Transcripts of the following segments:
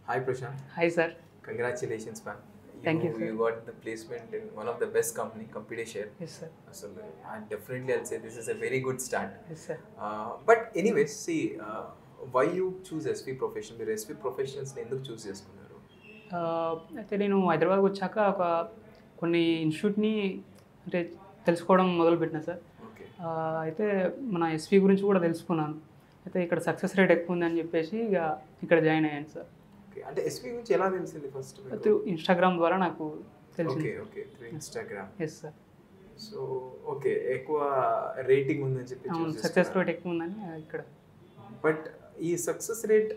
Hi Prashant. Hi, sir. Congratulations, man. Thank you, sir. You got the placement in one of the best company, Computershare. Yes, sir. So, and definitely I'll say this is a very good start. Yes, sir. But anyways, see, why you choose SV Professional? మీరు SV Professionals ని ఎందుకు చూస్ చేసుకున్నారు? అయితే నేను హైదరాబాద్కి వచ్చాక కొన్ని ఇన్స్టిట్యూట్ని అంటే తెలుసుకోవడం మొదలుపెట్టినా సార్. ఓకే. అయితే మన ఎస్వి గురించి కూడా తెలుసుకున్నాను. అయితే ఇక్కడ సక్సెస్ రేట్ ఎక్కువ ఉందని చెప్పేసి ఇక ఇక్కడ జాయిన్ అయ్యాను సార్. ఓకే. అంటే ఎస్వి గురించి ఎలా తెలిసింది ఫస్ట్? త్రూ ఇన్స్టాగ్రామ్ ద్వారా నాకు తెలిసింది. Okay okay, through Instagram. Yes sir. So okay, ఎక్కువ రేటింగ్ ఉందని చెప్పి అవును, సక్సెస్ రేట్ ఎక్కువ ఉందని ఇక్కడ. బట్ ఈ సక్సెస్ రేట్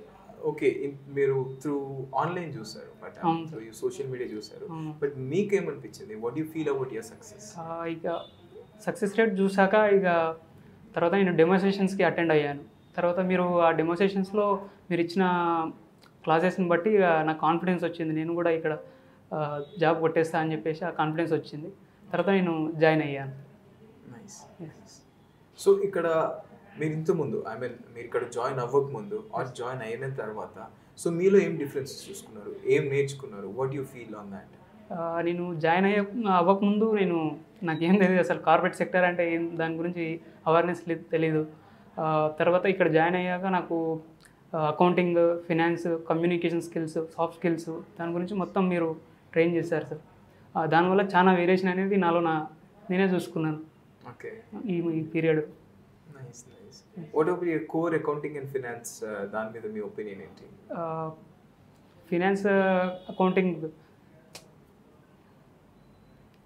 ఓకే మీరు త్రూ ఆన్లైన్ చూసారు, బట్ త్రూ సోషల్ మీడియా చూసారు, బట్ మీకేమనిపించింది? What you feel about your success? ఇక సక్సెస్ రేట్ చూసాక ఇక తర్వాత నేను డెమోన్స్ట్రేషన్స్కి అటెండ్ అయ్యాను. తర్వాత మీరు ఆ డెమోన్స్ట్రేషన్స్లో మీరు ఇచ్చిన క్లాసెస్ని బట్టి ఇక నాకు కాన్ఫిడెన్స్ వచ్చింది. నేను కూడా ఇక్కడ జాబ్ కొట్టేస్తా అని చెప్పేసి ఆ కాన్ఫిడెన్స్ వచ్చింది. తర్వాత నేను జాయిన్ అయ్యాను. నైస్. సో ఇక్కడ మీరు ఇంతకుముందు మీరు ఇక్కడ జాయిన్ అవ్వకముందు ఆర్ జాయిన్ అయిన తర్వాత సో మీలో ఏం డిఫరెన్సెస్ చూసుకున్నారు, ఏం నేర్చుకున్నారు? What you feel on that? నేను జాయిన్ అవ్వకముందు నాకేం తెలియదు అసలు కార్పొరేట్ సెక్టర్ అంటే ఏం, దాని గురించి అవేర్నెస్ తెలీదు. తర్వాత ఇక్కడ జాయిన్ అయ్యాక నాకు accounting, finance, communication skills, soft skills దాని గురించి మొత్తం మీరు ట్రైన్ చేశారు సార్. దానివల్ల చాలా వేరియేషన్ అనేది నేనే చూసుకున్నాను ఓకే ఈ period. Nice nice. What about your core accounting and finance, దాని మీద మీ ఒపీనియన్ ఏంటి? ఫినాన్స్, అకౌంటింగ్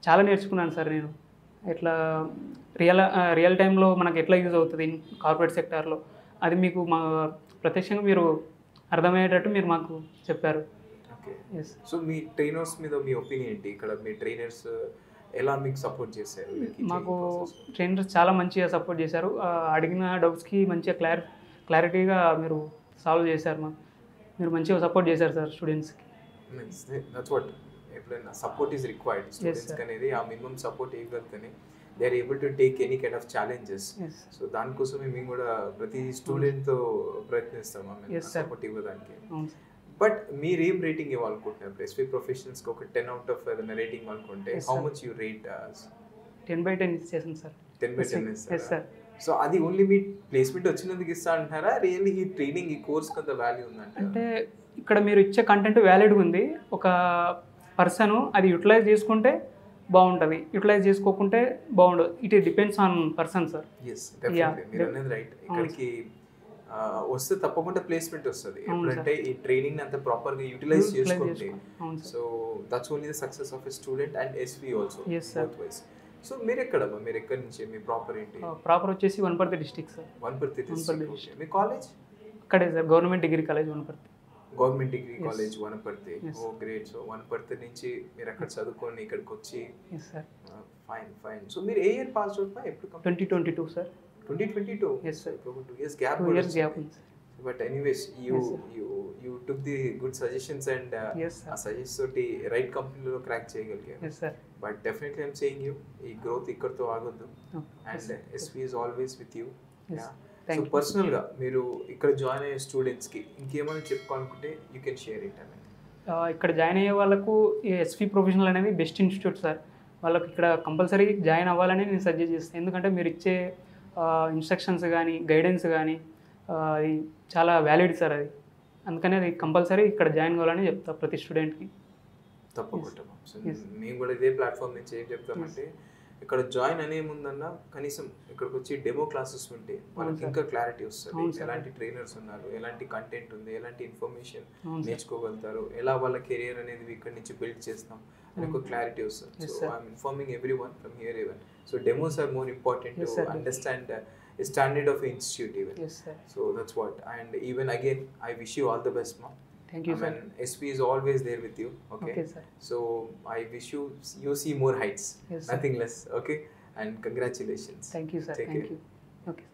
చాలా నేర్చుకున్నాను సార్ నేను. ఎట్లా రియల్ టైంలో మనకు ఎట్లా యూజ్ అవుతుంది కార్పొరేట్ సెక్టార్లో, అది మీకు ప్రత్యక్షంగా మీరు అర్థమయ్యేటట్టు మీరు మాకు చెప్పారు. ఓకే. ఎస్. సో మీ ట్రైనర్స్ మీద మీ ఒపీనియన్ ఏంటి? ఇక్కడ మీ ట్రైనర్స్ ఎలా మీకు సపోర్ట్ చేశారు? మాకు ట్రైనర్స్ చాలా మంచిగా సపోర్ట్ చేశారు. అడిగిన డౌట్స్కి మంచిగా క్లారిటీగా మీరు సాల్వ్ చేశారు. మీరు మంచిగా సపోర్ట్ చేశారు సార్ స్టూడెంట్స్కి. దట్స్ వాట్, ఎప్పుడైనా సపోర్ట్ ఈజ్ రిక్వైర్డ్ స్టూడెంట్స్కి అనేది. ఆ మినిమం సపోర్ట్ ఇవ్వగలిగితేనే they are able to take any kind of challenges. So దానికోసమే మేము కూడా ప్రతి స్టూడెంట్తో ప్రయత్నిస్తాం సపోర్ట్ ఇవ్వడానికి. బట్ మీరు ఏం రేటింగ్ ఇవ్వాలనుకుంటున్నారు? ఎస్వి ప్రొఫెషనల్స్కి ఒక 10 out of ఏదైనా రేటింగ్ అనుకుంటే హౌ మచ్ యూ రేట్? 10/10 చేసాను సార్. 10/10 yes sir. సో అది ఓన్లీ మీ ప్లేస్మెంట్ వచ్చినందుకు ఇస్తా అంటారా, రియల్లీ ఈ ట్రైనింగ్, ఈ కోర్స్ కొంత వాల్యూ ఉందంటే? అంటే ఇక్కడ మీరు ఇచ్చే కంటెంట్ వ్యాలిడ్గా ఉంది. ఒక పర్సన్ అది యూటిలైజ్ చేసుకుంటే బాగుంటుంది, యూటిలైజ్ చేసుకోకుంటే బాగుండదు. It depends on person sir. Yes, definitely మీరు అనేది రైట్. ఇక్కడికి వస్తే తప్పకుండా ప్లేస్మెంట్ వస్తుంది ఎప్పుడంటే ఈ ట్రైనింగ్ అంత ప్రాపర్గా యూటిలైజ్ చేసుకుంటే. So that's only the success of a student and SV also both ways. So మీరు ఎక్కడి నుంచి, మీ ప్రాపర్ ఏంటి? ప్రాపర్ వచ్చేసి Wanaparthy district sir. Wanaparthy district. మీ కాలేజ్ అక్కడే sir, government degree college Wanaparthy. Government degree college Wanaparthy. Oh great. So Wanaparthy నుంచి మీరు అక్కడ చదువుకొని ఇక్కడికి వచ్చి. Fine fine. సో మీరు ఏ ఇయర్ పాస్ అవుట్? ఎప్పుడు? 2022 sir. 2022. Yes sir. 2 years gap. 2 years gap. But anyways, you took the good suggestions and ఆ suggestions తోటి రైట్ కంపెనీలో క్రాక్ చేయగలిగారు. Yes sir. But definitely I'm saying you, ఈ growth ఇక్కడతో ఆగొద్దు. And SV is always with you. Yes. So పర్సనల్గా మీరు ఇక్కడ join అయ్యే స్టూడెంట్స్కి ఇంకేమైనా చెప్పుకోవాలనుకుంటే యూ కెన్ షేర్ ఇట్. ఇక్కడ జాయిన్ అయ్యే వాళ్ళకు ఎస్వి ప్రొఫెషనల్ అనేది బెస్ట్ ఇన్స్టిట్యూట్ సార్. వాళ్ళకి ఇక్కడ కంపల్సరీ జాయిన్ అవ్వాలని నేను సజెస్ట్ చేస్తాను. ఎందుకంటే మీరు ఇచ్చే ఇన్స్ట్రక్షన్స్ కానీ, గైడెన్స్ కానీ అది చాలా వ్యాలిడ్ సార్. అది అందుకని అది కంపల్సరీ ఇక్కడ జాయిన్ కావాలని చెప్తా ప్రతి స్టూడెంట్కి. తప్పకుండా. సో మేము కూడా ఇదే ప్లాట్ఫామ్ నుంచి ఏం చెప్తామంటే, ఇక్కడ జాయిన్ అనే ముందన్నా కనీసం ఇక్కడికి వచ్చి డెమో క్లాసెస్ ఉంటే వాళ్ళకి ఇంకా క్లారిటీ వస్తుంది. ఎలాంటి ట్రైనర్స్ ఉన్నారు, ఎలాంటి కంటెంట్ ఉంది, ఎలాంటి ఇన్ఫర్మేషన్ నేర్చుకోగలుగుతారు, ఎలా వాళ్ళ కెరియర్ అనేది ఇక్కడ నుంచి బిల్డ్ చేస్తాం అని ఒక క్లారిటీ వస్తుంది. So I am informing everyone from here even. So demos are more important to understand standard of institute even. Yes sir. So that's what, and even again I wish you all the best, ma. Thank you, sir. SP is always there with you. Okay sir. So I wish you see more heights. Yes, nothing less. Okay, and congratulations. Thank you sir. Take Thank care. you. Okay.